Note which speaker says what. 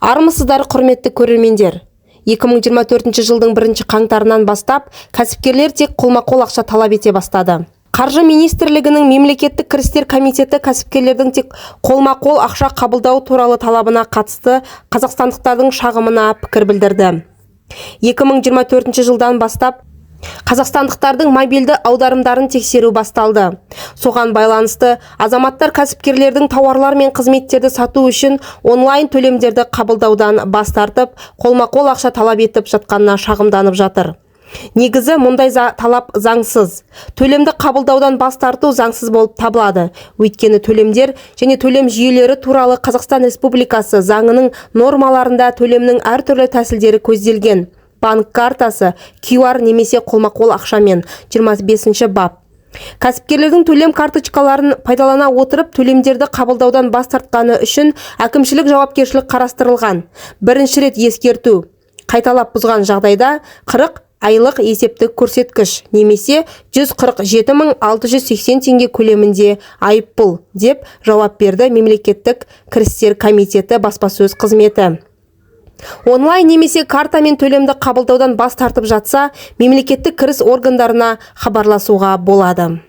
Speaker 1: Армысыздар, құрметті көрермендер. 2024 жылдың 1 қаңтарынан бастап кәсіпкерлер тек қолма-қол ақша талап ете бастады. Қаржы министрлігінің мемлекеттік кірістер комитеті кәсіпкерлердің тек қолма-қол ақша қабылдау туралы талабына қатысты қазақстандықтардың шағымына пікір білдірді. 2024 жылдан бастап қазақстандықтардың мобильді аударымдарын тексеру басталды. Соған байланысты азаматтар кәсіпкерлердің тауарлар мен қызметтерді сату үшін онлайн төлемдерді қабылдаудан бас тартып, қолма-қол ақша талап етіп жатқанына шағымданып жатыр. Негізі мұндай талап заңсыз. Төлемді қабылдаудан бас тарту заңсыз болып табылады. Өйткені төлемдер және төлем жүйелері туралы Қазақстан Республикасы заңының нормаларында төлемнің әртүрлі тәсілдері көзделген. Банк картасы, QR немесе қолма-қол ақшамен 25 бап. Кәсіпкерлердің төлем карточкаларын пайдалана отырып төлемдерді қабылдаудан бас тартқаны үшін әкімшілік жауапкершілік қарастырылған. Бірінші рет ескерту. Қайталап бұзған жағдайда 40 айлық есептік көрсеткіш немесе 147.680 теңге көлемінде айыппұл деп жауап берді мемлекеттік кірістер комитеті баспасөз қызметі. Онлайн немесе картамен төлемді қабылдаудан бас тартып жатса, мемлекеттік кіріс органдарына хабарласуға болады.